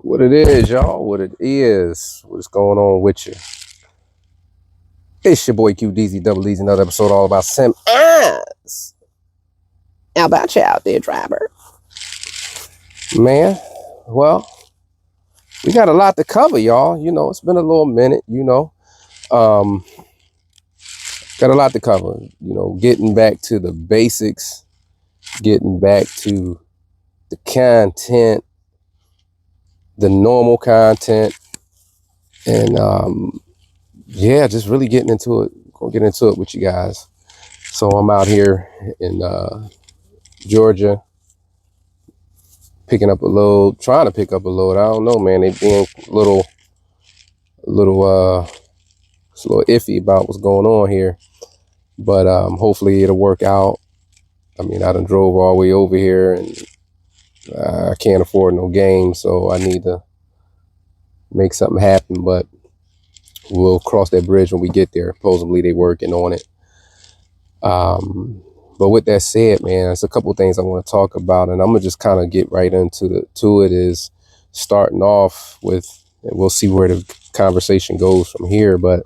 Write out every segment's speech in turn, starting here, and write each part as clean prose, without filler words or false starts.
What it is, y'all, what it is, what's going on with you? It's your boy QDZ Double E's, another episode all about Sim ass. How about you out there, driver? Man, well, we got a lot to cover, y'all. You know, it's been a little minute, you know. Got a lot to cover, you know, getting back to the basics, getting back to the content, the normal content, and yeah, just really getting into it. Gonna get into it with you guys. So I'm out here in Georgia, picking up a load, trying to pick up a load. I don't know, man. They being a little it's a little iffy about what's going on here, but hopefully it'll work out. I mean, I done drove all the way over here, and I can't afford no game, so I need to make something happen. But we'll cross that bridge when we get there. Supposedly they working on it. But with that said, man, there's a couple things I want to talk about, and I'm gonna just kind of get right into it. Is starting off with, and we'll see where the conversation goes from here. But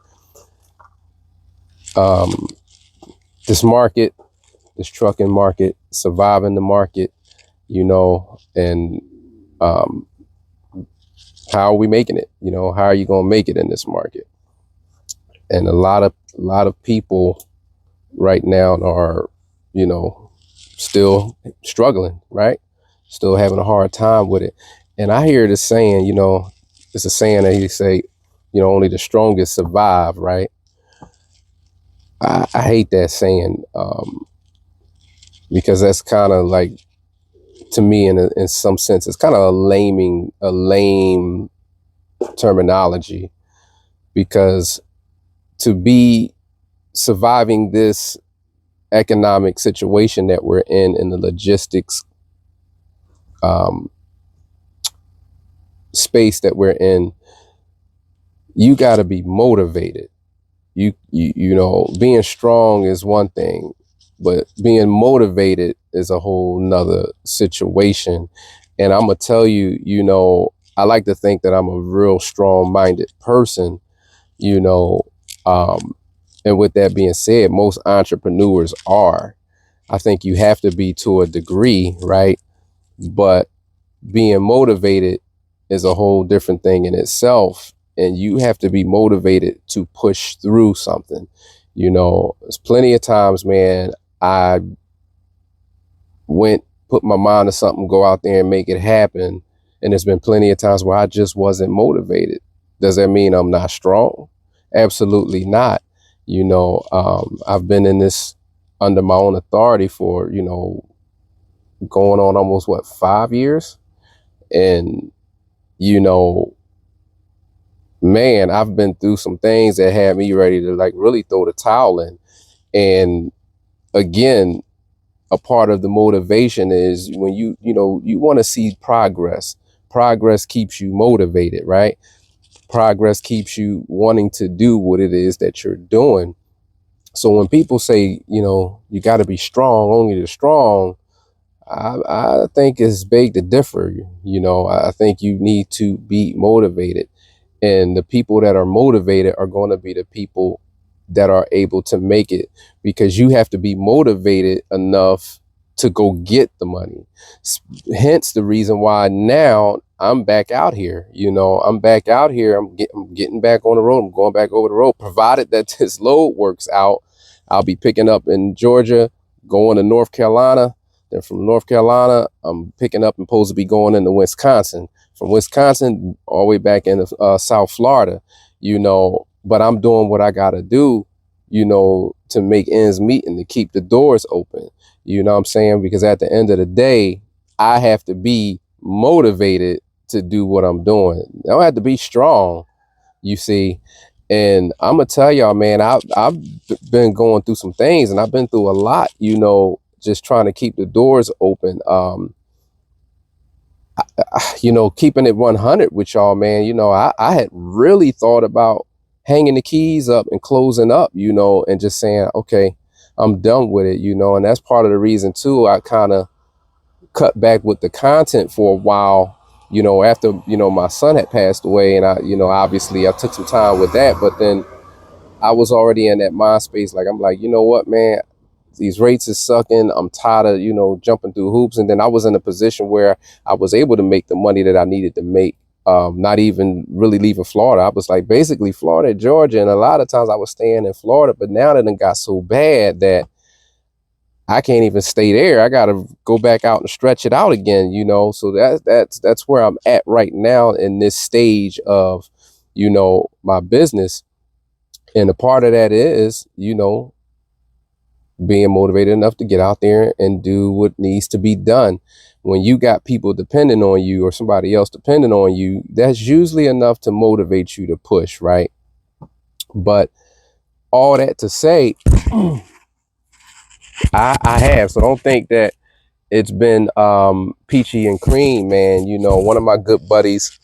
this market, this trucking market, surviving the market, you know, and how are we making it? You know, how are you gonna make it in this market? And a lot of people right now are, you know, still struggling, right? Still having a hard time with it. And I hear this saying, you know, it's a saying that you say, you know, only the strongest survive, right? I hate that saying, because that's kind of like, to me, in some sense, it's kind of a lame terminology, because to be surviving this economic situation that we're in the logistics space that we're in, you got to be motivated. You know, being strong is one thing, but being motivated is a whole nother situation. And I'm gonna tell you, you know, I like to think that I'm a real strong-minded person, you know, and with that being said, most entrepreneurs are. I think you have to be to a degree, right? But being motivated is a whole different thing in itself. And you have to be motivated to push through something. You know, there's plenty of times, man, I put my mind to something, go out there and make it happen. And there's been plenty of times where I just wasn't motivated. Does that mean I'm not strong? Absolutely not. You know, I've been in this under my own authority for, you know, going on almost 5 years. And, you know, man, I've been through some things that had me ready to like really throw the towel in. And again, a part of the motivation is when you know, you want to see progress. Progress keeps you motivated, right? Progress keeps you wanting to do what it is that you're doing. So when people say, you know, you got to be strong, only the strong, I think it's big to differ. You know, I think you need to be motivated. And the people that are motivated are going to be the people that are able to make it, because you have to be motivated enough to go get the money. Hence the reason why now I'm back out here. You know, I'm back out here. I'm getting back on the road. I'm going back over the road, provided that this load works out. I'll be picking up in Georgia, going to North Carolina. Then from North Carolina, I'm picking up and supposed to be going into Wisconsin. From Wisconsin all the way back into South Florida, you know. But I'm doing what I got to do, you know, to make ends meet and to keep the doors open. You know what I'm saying? Because at the end of the day, I have to be motivated to do what I'm doing. I don't have to be strong, you see. And I'm gonna tell y'all, man, I've been going through some things, and I've been through a lot, you know, just trying to keep the doors open. You know, keeping it 100 with y'all, man. You know, I had really thought about hanging the keys up and closing up, you know, and just saying, okay, I'm done with it, you know. And that's part of the reason too. I kind of cut back with the content for a while, you know, after, you know, my son had passed away, and I, you know, obviously I took some time with that, but then I was already in that mind space. Like, I'm like, you know what, man, these rates is sucking. I'm tired of, you know, jumping through hoops. And then I was in a position where I was able to make the money that I needed to make. Not even really leaving Florida. I was like basically Florida, Georgia. And a lot of times I was staying in Florida, but now that it got so bad that I can't even stay there. I got to go back out and stretch it out again, you know? So that's where I'm at right now in this stage of, you know, my business. And a part of that is, you know, being motivated enough to get out there and do what needs to be done. When you got people depending on you or somebody else depending on you, that's usually enough to motivate you to push, right? But all that to say, I have. So don't think that it's been peachy and cream, man. You know, one of my good buddies,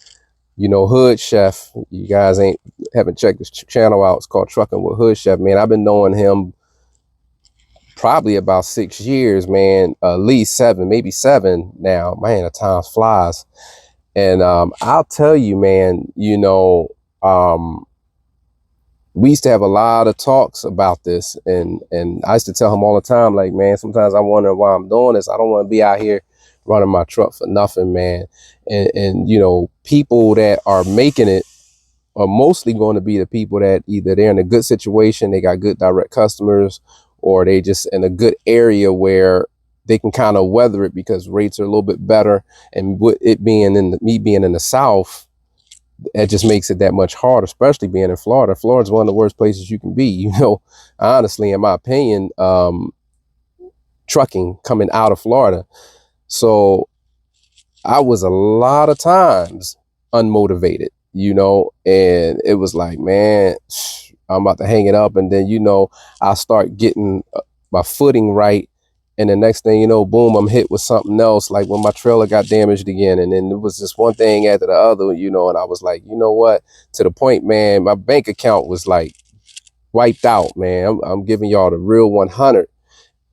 you know, Hood Chef, you guys haven't checked this channel out. It's called Trucking with Hood Chef, man. I've been knowing him probably about 6 years, man, at least 7, maybe 7 now. Man, the time flies. And I'll tell you, man, you know, we used to have a lot of talks about this, and I used to tell him all the time, like, man, sometimes I wonder why I'm doing this. I don't want to be out here running my truck for nothing, man. And you know, people that are making it are mostly going to be the people that either they're in a good situation, they got good direct customers, or they just in a good area where they can kind of weather it because rates are a little bit better. And with it being me being in the South, it just makes it that much harder, especially being in Florida. Florida's one of the worst places you can be, you know, honestly, in my opinion, trucking coming out of Florida. So I was a lot of times unmotivated, you know, and it was like, man, I'm about to hang it up. And then, you know, I start getting my footing right. And the next thing you know, boom, I'm hit with something else. Like when my trailer got damaged again. And then it was just one thing after the other, you know, and I was like, you know what, to the point, man, my bank account was like wiped out, man. I'm giving y'all the real 100.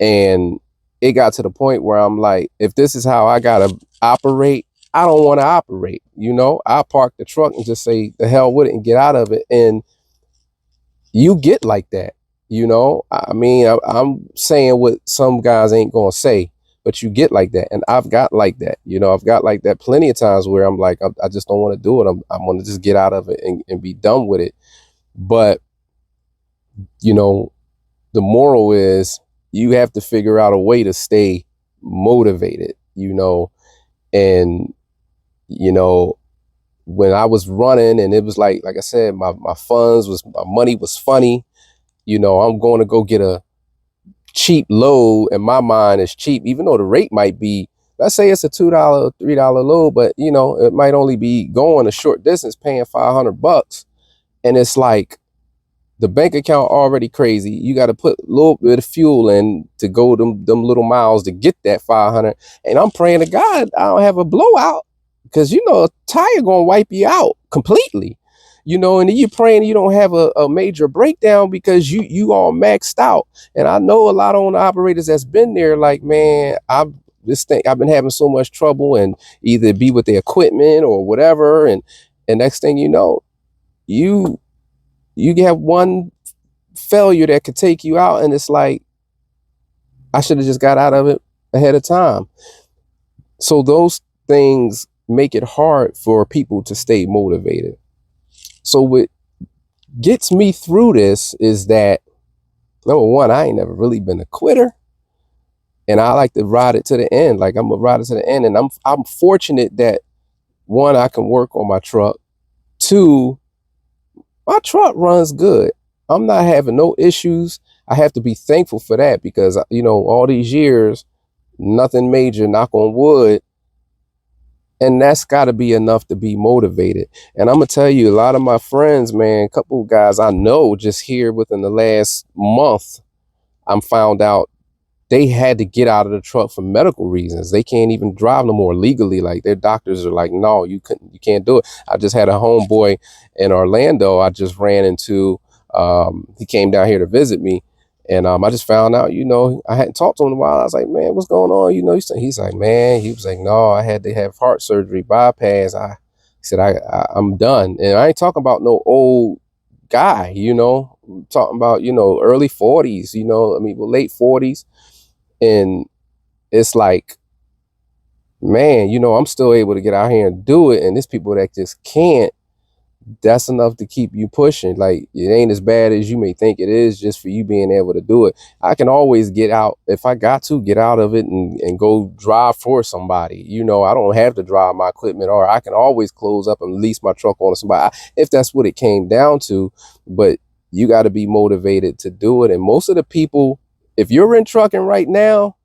And it got to the point where I'm like, if this is how I gotta operate, I don't want to operate. You know, I park the truck and just say the hell with it and get out of it. And you get like that, you know. I mean, I'm saying what some guys ain't gonna say, but you get like that, and I've got like that. You know, I've got like that plenty of times where I'm like, I just don't want to do it. I'm gonna just get out of it and be done with it. But you know, the moral is you have to figure out a way to stay motivated, you know. And you know, when I was running and it was like I said, my money was funny, you know, I'm going to go get a cheap load, and my mind is cheap, even though the rate might be, let's say it's a $2, $3 load, but you know, it might only be going a short distance paying $500. And it's like, the bank account already crazy. You got to put a little bit of fuel in to go them little miles to get that 500. And I'm praying to God I don't have a blowout, because you know a tire gonna wipe you out completely. You know, and then you're praying you don't have a major breakdown because you all maxed out. And I know a lot of owner operators that's been there, like, man, I've been having so much trouble, and either be with the equipment or whatever, and next thing you know, you have one failure that could take you out, and it's like, I should have just got out of it ahead of time. So those things make it hard for people to stay motivated. So what gets me through this is that, number one, I ain't never really been a quitter, and I like to ride it to the end. Like, I'm gonna ride it to the end, and I'm fortunate that, one, I can work on my truck. Two, my truck runs good. I'm not having no issues. I have to be thankful for that because, you know, all these years, nothing major, knock on wood, and that's got to be enough to be motivated. And I'm gonna tell you, a lot of my friends, man, a couple of guys I know just here within the last month, I'm found out they had to get out of the truck for medical reasons. They can't even drive no more legally. Like their doctors are like, no, you can't do it. I just had a homeboy in Orlando. I just ran into. He came down here to visit me, and I just found out. You know, I hadn't talked to him in a while. I was like, man, what's going on? You know, he's like, man, he was like, no, I had to have heart surgery, bypass. He said, I'm done, and I ain't talking about no old guy. You know, I'm talking about, you know, early 40s. You know, I mean, well, late 40s. And it's like, man, you know, I'm still able to get out here and do it. And there's people that just can't. That's enough to keep you pushing. Like, it ain't as bad as you may think it is just for you being able to do it. I can always get out if I got to get out of it and go drive for somebody. You know, I don't have to drive my equipment, or I can always close up and lease my truck on to somebody if that's what it came down to. But you got to be motivated to do it. And most of the people, if you're in trucking right now,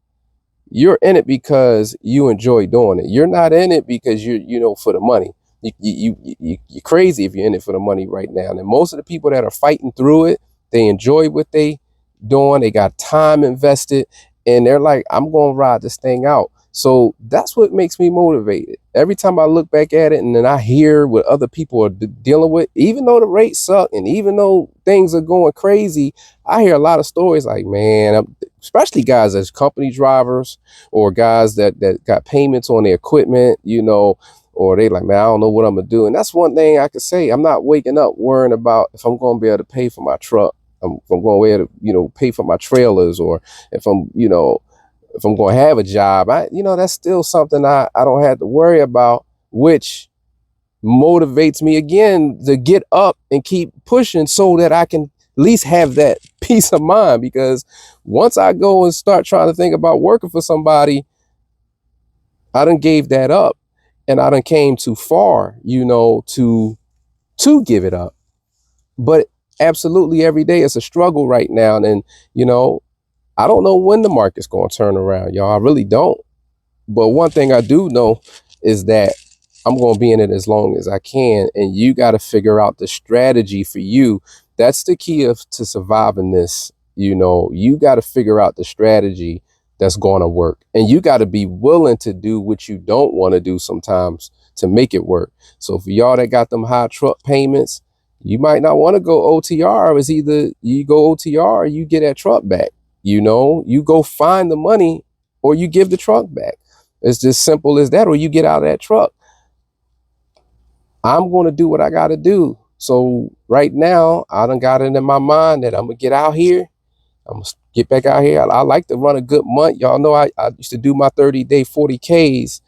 you're in it because you enjoy doing it. You're not in it because you know, for the money. You're crazy if you're in it for the money right now. And most of the people that are fighting through it, they enjoy what they doing. They got time invested, and they're like, I'm going to ride this thing out. So that's what makes me motivated. Every time I look back at it and then I hear what other people are dealing with, even though the rates suck and even though things are going crazy, I hear a lot of stories like, man, especially guys as company drivers or guys that got payments on their equipment, you know, or they like, man, I don't know what I'm gonna do. And that's one thing I could say. I'm not waking up worrying about if I'm gonna be able to pay for my truck, if I'm going to be able to, you know, pay for my trailers, or if I'm, you know, if I'm going to have a job. You know, that's still something I don't have to worry about, which motivates me again to get up and keep pushing so that I can at least have that peace of mind. Because once I go and start trying to think about working for somebody, I done gave that up, and I done came too far, you know, to give it up. But absolutely every day it's a struggle right now. And, you know, I don't know when the market's going to turn around, y'all. I really don't. But one thing I do know is that I'm going to be in it as long as I can. And you got to figure out the strategy for you. That's the key to surviving this. You know, you got to figure out the strategy that's going to work. And you got to be willing to do what you don't want to do sometimes to make it work. So for y'all that got them high truck payments, you might not want to go OTR. It's either you go OTR or you get that truck back. You know, you go find the money or you give the truck back. It's just simple as that, or you get out of that truck. I'm going to do what I got to do. So right now, I done got it in my mind that I'm going to get out here. I'm going to get back out here. I like to run a good month. Y'all know I used to do my 30-day 40Ks.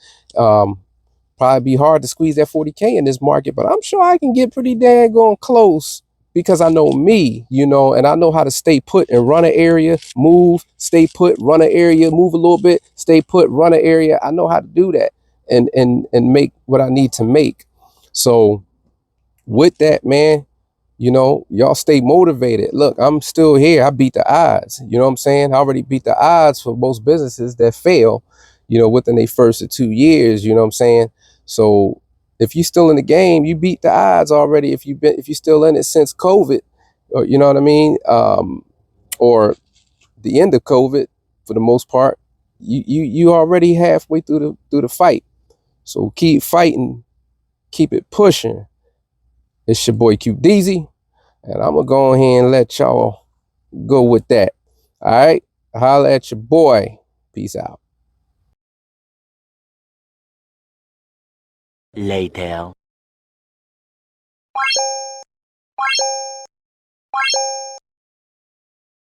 Probably be hard to squeeze that 40K in this market, but I'm sure I can get pretty daggone close because I know me, you know, and I know how to stay put and run an area, move, stay put, run an area, move a little bit, stay put, run an area. I know how to do that and make what I need to make. So with that, man, you know, y'all stay motivated. Look, I'm still here. I beat the odds. You know what I'm saying? I already beat the odds for most businesses that fail, you know, within their first or 2 years. You know what I'm saying? So if you're still in the game, you beat the odds already. If you're still in it since COVID, or you know what I mean, or the end of COVID, for the most part, you already halfway through the fight. So keep fighting, keep it pushing. It's your boy Q Deezy, and I'm gonna go ahead and let y'all go with that. All right, holla at your boy. Peace out. Later.